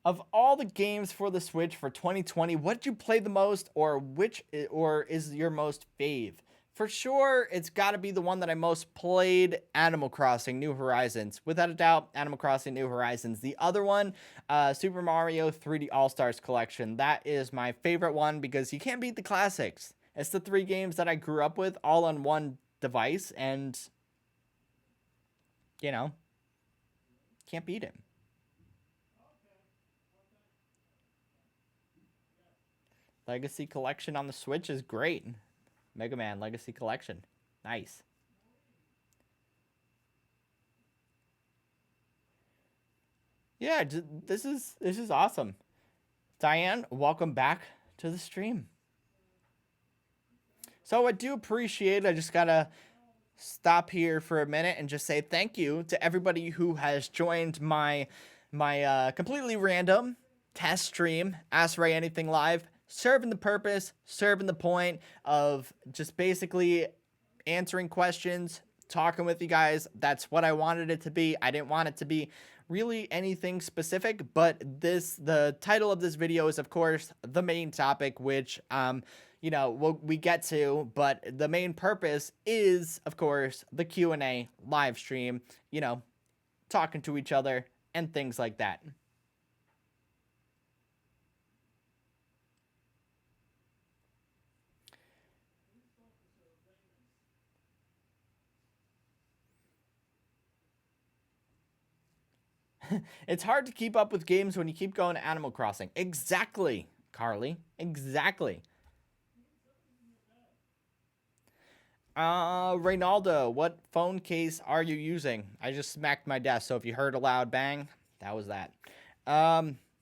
Of all the games for the Switch for 2020, what did you play the most, or which, or is your most fave? For sure, it's got to be the one that I most played, Animal Crossing New Horizons. Without a doubt, Animal Crossing New Horizons. The other one, Super Mario 3D All-Stars Collection. That is my favorite one because you can't beat the classics. It's the three games that I grew up with all on one device, and, you know, can't beat it. Legacy Collection on the Switch is great. Mega Man Legacy Collection. Nice. Yeah, this is awesome. Diane, welcome back to the stream. So I do appreciate it. I just gotta stop here for a minute and just say thank you to everybody who has joined my completely random test stream, Ask Ray Anything Live, serving the purpose, serving the point of just basically answering questions, talking with you guys. That's what I wanted it to be. I didn't want it to be really anything specific, but the title of this video is, of course, the main topic, which we get to, but the main purpose is, of course, the Q&A live stream, talking to each other and things like that. It's hard to keep up with games when you keep going to Animal Crossing. Exactly, Carly. Exactly. Reynaldo, what phone case are you using? I just smacked my desk, so if you heard a loud bang, that was that.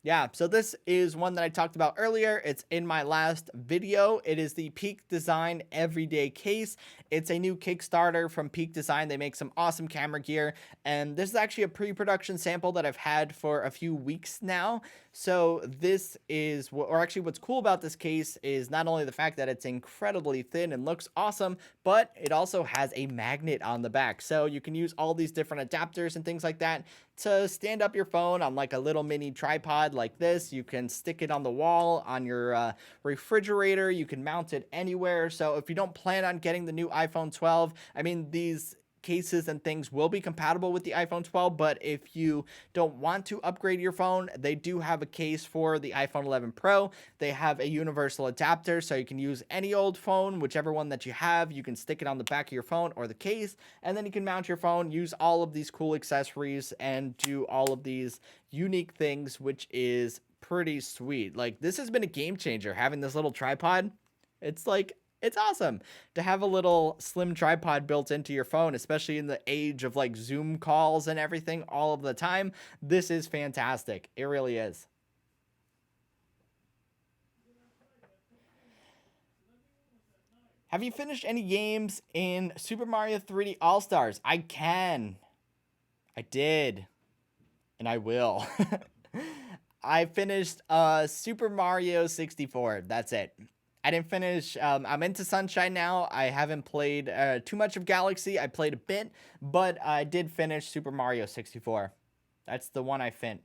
Yeah, so this is one that I talked about earlier. It's in my last video. It is the Peak Design Everyday Case. It's a new Kickstarter from Peak Design. They make some awesome camera gear, and this is actually a pre-production sample that I've had for a few weeks now. So this is, or actually what's cool about this case is not only the fact that it's incredibly thin and looks awesome, but it also has a magnet on the back. So you can use all these different adapters and things like that to stand up your phone on like a little mini tripod like this. You can stick it on the wall, on your refrigerator. You can mount it anywhere. So if you don't plan on getting the new iPhone 12, I mean, these cases and things will be compatible with the iPhone 12, but if you don't want to upgrade your phone, they do have a case for the iPhone 11 Pro. They have a universal adapter, so you can use any old phone, whichever one that you have. You can stick it on the back of your phone or the case, and then you can mount your phone, use all of these cool accessories, and do all of these unique things, which is pretty sweet. Like, this has been a game changer, having this little tripod. It's awesome to have a little slim tripod built into your phone, especially in the age of like Zoom calls and everything all of the time. This is fantastic. It really is. Have you finished any games in Super Mario 3D All-Stars? I can. I did. And I will. I finished Super Mario 64. That's it. I didn't finish. I'm into Sunshine now. I haven't played too much of Galaxy. I played a bit, but I did finish Super Mario 64. That's the one I fin.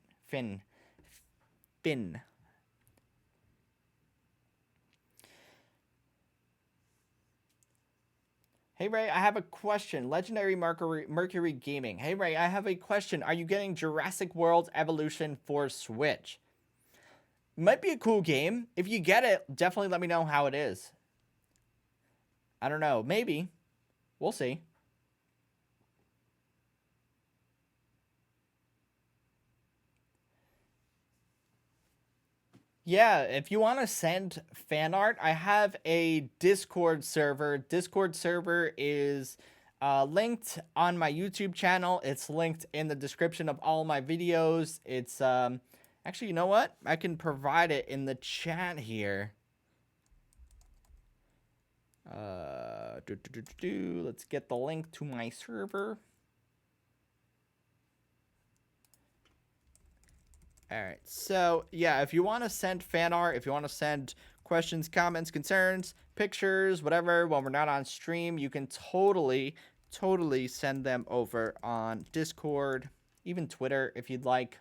Hey Ray, I have a question. Legendary Mercury Gaming. Hey Ray, I have a question. Are you getting Jurassic World Evolution for Switch? Might be a cool game. If you get it, definitely let me know how it is. I don't know. Maybe. We'll see. Yeah, if you want to send fan art, I have a Discord server. Discord server is linked on my YouTube channel. It's linked in the description of all my videos. It's actually, you know what? I can provide it in the chat here. Let's get the link to my server. All right. So, yeah, if you want to send fan art, if you want to send questions, comments, concerns, pictures, whatever, when we're not on stream, you can totally send them over on Discord, even Twitter if you'd like.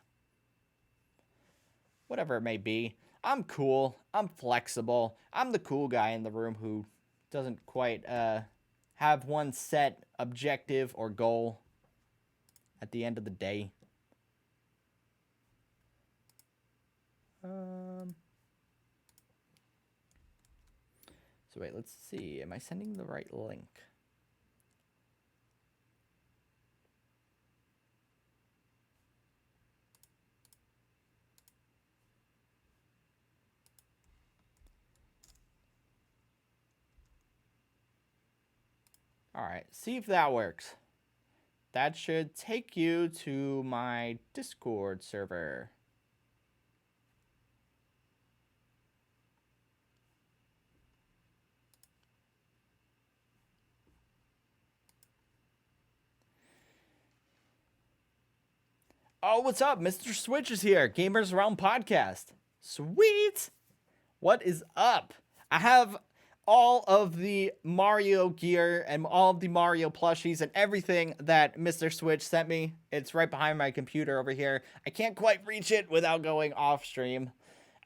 Whatever it may be. I'm cool. I'm flexible. I'm the cool guy in the room who doesn't quite have one set objective or goal at the end of the day. So wait, let's see. Am I sending the right link? All right, see if that works. That should take you to my Discord server. Oh, what's up? Mr. Switch is here. Gamers Around Podcast. Sweet. What is up? I have all of the Mario gear and all of the Mario plushies and everything that Mr. Switch sent me. It's right behind my computer over here. I can't quite reach it without going off stream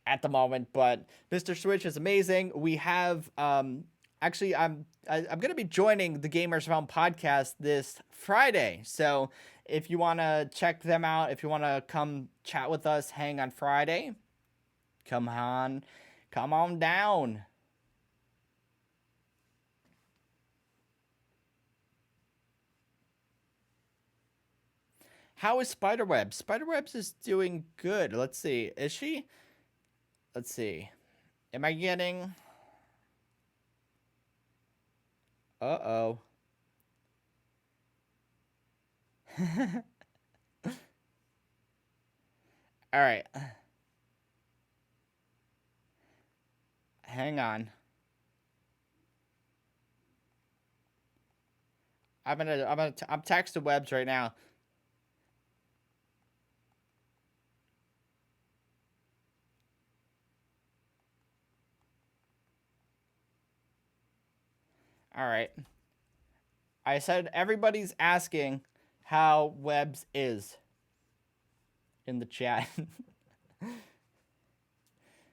at the moment, but Mr. Switch is amazing. We have actually I'm going to be joining the Gamers Realm podcast this Friday. So if you want to check them out, if you want to come chat with us, hang on Friday, come on down. How is Spiderwebs? Spiderwebs is doing good. Let's see. Is she? Let's see. Am I getting... Uh-oh. All right. Hang on. I'm texting Webs right now. All right. I said everybody's asking how Webs is in the chat.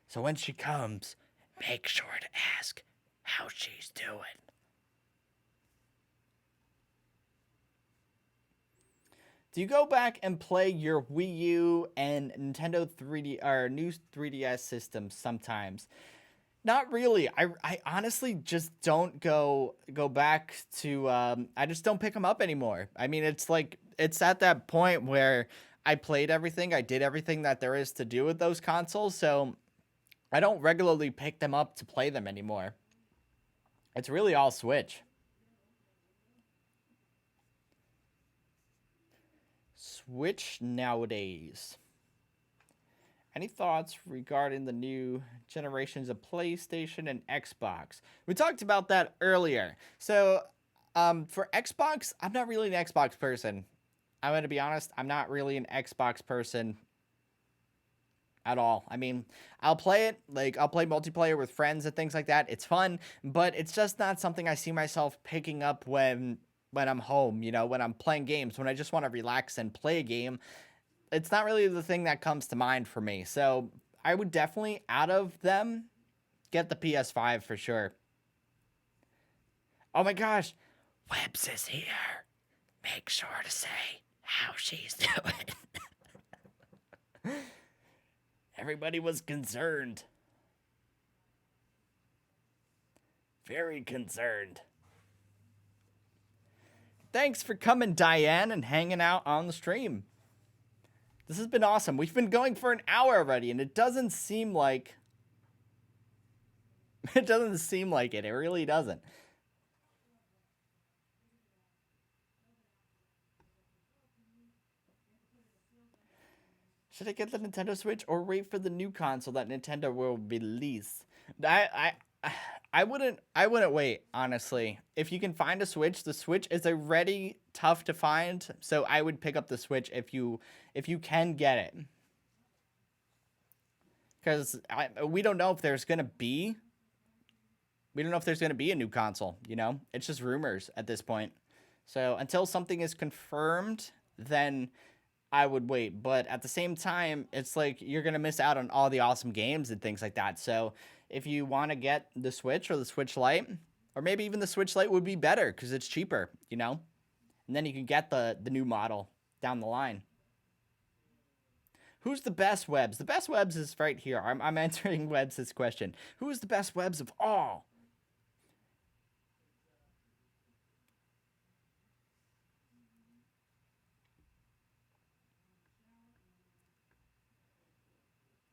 So when she comes, make sure to ask how she's doing. Do you go back and play your Wii U and Nintendo 3D or new 3DS systems sometimes? Not really. I honestly just don't go back to I just don't pick them up anymore. I mean, it's like it's at that point where I played everything, I did everything that there is to do with those consoles, so I don't regularly pick them up to play them anymore. It's really all Switch. Switch nowadays. Any thoughts regarding the new generations of PlayStation and Xbox? We talked about that earlier. So, for Xbox, I'm not really an Xbox person. I'm going to be honest, I'm not really an Xbox person at all. I mean, I'll play it, like, I'll play multiplayer with friends and things like that. It's fun, but it's just not something I see myself picking up when I'm home, you know, when I'm playing games, when I just want to relax and play a game. It's not really the thing that comes to mind for me. So I would definitely, out of them, get the PS5 for sure. Oh my gosh, Webs is here. Make sure to say how she's doing. Everybody was concerned. Very concerned. Thanks for coming, Diane, and hanging out on the stream. This has been awesome. We've been going for an hour already, and it doesn't seem like... It doesn't seem like it. It really doesn't. Should I get the Nintendo Switch or wait for the new console that Nintendo will release? I wouldn't wait, honestly. If you can find a Switch, the Switch is already tough to find, so I would pick up the Switch if you can get it. Because we don't know if there's going to be... We don't know if there's going to be a new console, you know? It's just rumors at this point. So until something is confirmed, then I would wait. But at the same time, it's like you're going to miss out on all the awesome games and things like that. So if you want to get the Switch or the Switch Lite, Or maybe even the Switch Lite would be better because it's cheaper, And then you can get the new model down the line. Who's the best webs? The best webs is right here. I'm answering Webs' question. Who is the best webs of all?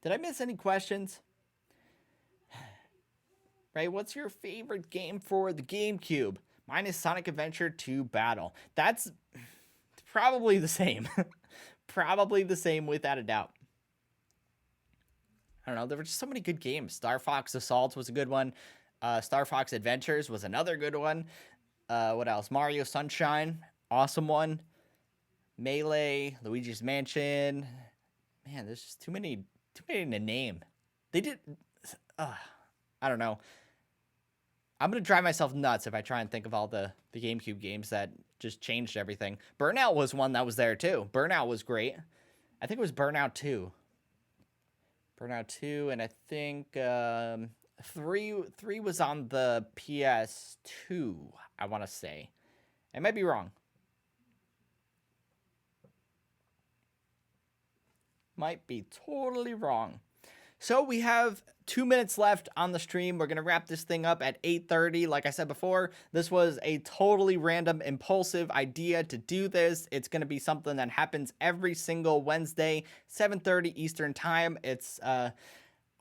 Did I miss any questions? Right, what's your favorite game for the GameCube? Mine is Sonic Adventure 2 Battle. That's probably the same. Probably the same without a doubt. I don't know, there were just so many good games. Star Fox Assault was a good one. Star Fox Adventures was another good one. What else? Mario Sunshine, awesome one. Melee, Luigi's Mansion. Man, there's just too many to name. They did. I don't know. I'm gonna drive myself nuts if I try and think of all the GameCube games that just changed everything. Burnout was one that was there too. Burnout was great. I think it was Burnout 2. Burnout 2, and I think 3 was on the PS2, I want to say. I might be wrong. Might be totally wrong. So we have 2 minutes left on the stream. We're going to wrap this thing up at 8:30. Like I said before, this was a totally random, impulsive idea to do this. It's going to be something that happens every single Wednesday, 7:30 Eastern time. It's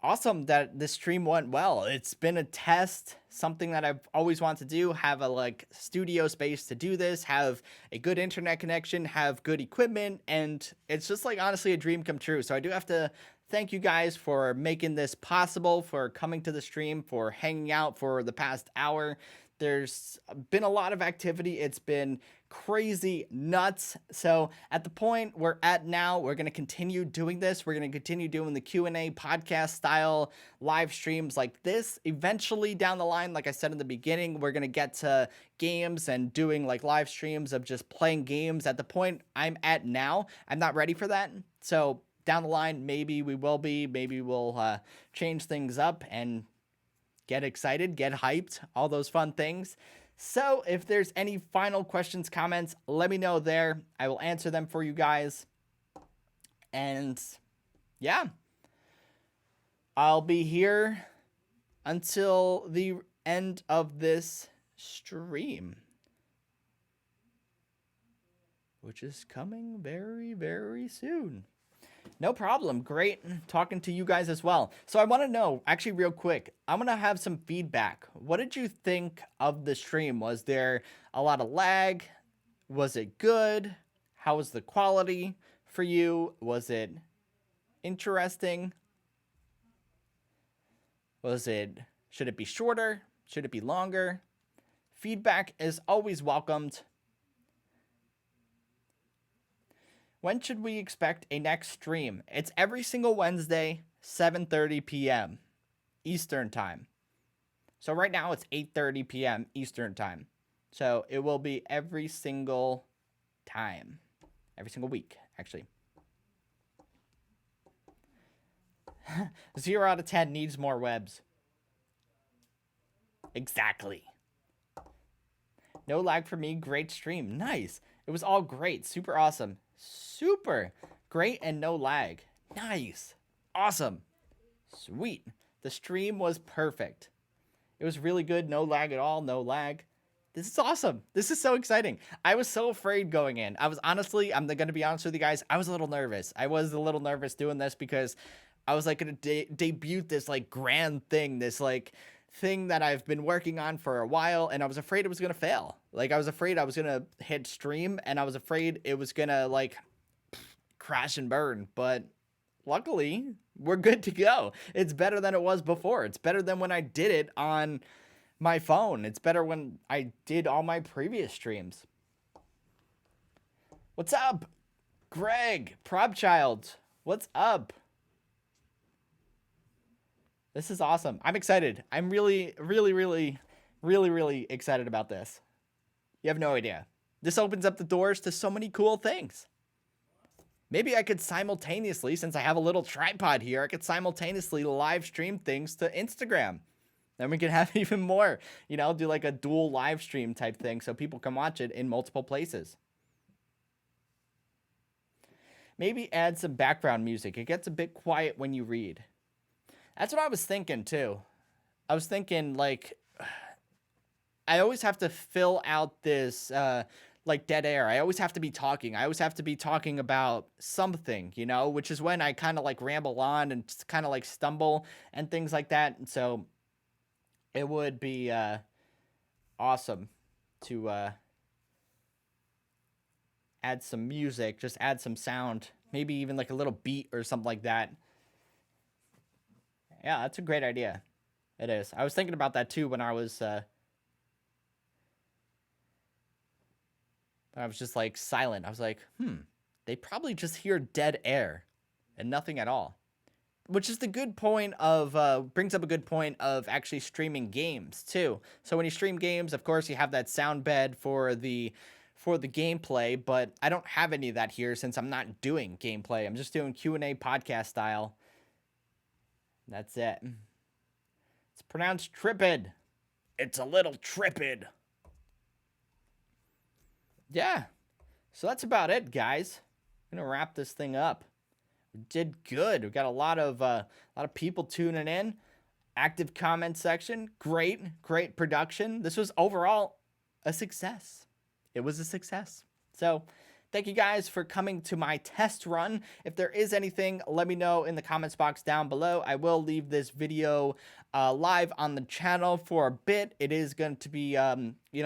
awesome that this stream went well. It's been a test, something that I've always wanted to do, have a studio space to do this, have a good internet connection, have good equipment, and it's just honestly a dream come true. So I do have to thank you guys for making this possible, for coming to the stream, for hanging out for the past hour. There's been a lot of activity. It's been crazy nuts. So at the point we're at now, we're going to continue doing this. We're going to continue doing the Q&A podcast style live streams like this. Eventually down the line, like I said in the beginning, we're going to get to games and doing live streams of just playing games. At the point I'm at now, I'm not ready for that. So down the line, maybe we will be, maybe we'll change things up and get excited, get hyped, all those fun things. So if there's any final questions, comments, let me know there. I will answer them for you guys. And yeah, I'll be here until the end of this stream, which is coming very, very soon. No problem. Great talking to you guys as well. So I want to know, actually real quick, I'm going to have some feedback. What did you think of the stream? Was there a lot of lag? Was it good? How was the quality for you? Was it interesting? Should it be shorter? Should it be longer? Feedback is always welcomed. When should we expect a next stream? It's every single Wednesday, 7:30 p.m. Eastern time. So right now it's 8:30 p.m. Eastern time. So it will be every single time. Every single week, actually. 0 out of 10 needs more webs. Exactly. No lag for me. Great stream. Nice. It was all great. Super awesome. Super great and no lag. Nice. Awesome. Sweet. The stream was perfect. It was really good. No lag at all. No lag. This is awesome. This is so exciting. I was so afraid going in. I was honestly, I'm going to be honest with you guys, I was a little nervous. I was a little nervous doing this because I was going to debut this grand thing, this thing that I've been working on for a while, and I was afraid it was going to fail. I was afraid I was going to hit stream, and I was afraid it was going to crash and burn, but luckily we're good to go. It's better than it was before. It's better than when I did it on my phone. It's better when I did all my previous streams. What's up? Greg, Probchild, what's up? This is awesome. I'm excited. I'm really excited about this. You have no idea. This opens up the doors to so many cool things. Maybe I could simultaneously, since I have a little tripod here, I could simultaneously live stream things to Instagram. Then we can have even more, do like a dual live stream type thing so people can watch it in multiple places. Maybe add some background music. It gets a bit quiet when you read. That's what I was thinking too. I was thinking like I always have to fill out this like dead air. I always have to be talking. I always have to be talking about something, which is when I kind of like ramble on and just kind of like stumble and things like that. And so it would be awesome to add some music, just add some sound, maybe even like a little beat or something like that. Yeah, that's a great idea. It is. I was thinking about that too when I was just like silent. I was like, they probably just hear dead air and nothing at all. Which is the good point of, brings up a good point of actually streaming games too. So when you stream games, of course, you have that sound bed for the gameplay, but I don't have any of that here since I'm not doing gameplay. I'm just doing Q&A podcast style. That's it. It's pronounced trippid. It's a little trippid. Yeah. So that's about it, guys. I'm gonna wrap this thing up. We did good. We got a lot of people tuning in. Active comment section. Great production. This was overall a success. It was a success. So thank you guys for coming to my test run. If there is anything, let me know in the comments box down below. I will leave this video live on the channel for a bit. It is going to be,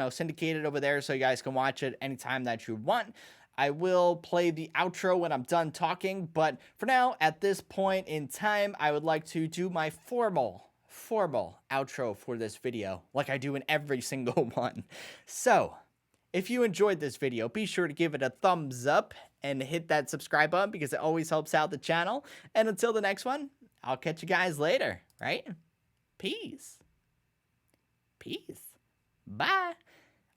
syndicated over there so you guys can watch it anytime that you want. I will play the outro when I'm done talking, but for now, at this point in time, I would like to do my formal outro for this video, like I do in every single one. So, if you enjoyed this video, be sure to give it a thumbs up and hit that subscribe button because it always helps out the channel. And until the next one, I'll catch you guys later, right? Peace. Bye.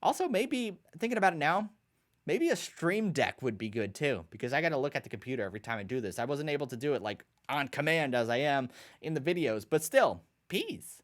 Also, maybe, thinking about it now, maybe a stream deck would be good too, because I got to look at the computer every time I do this. I wasn't able to do it like on command as I am in the videos, but still, peace.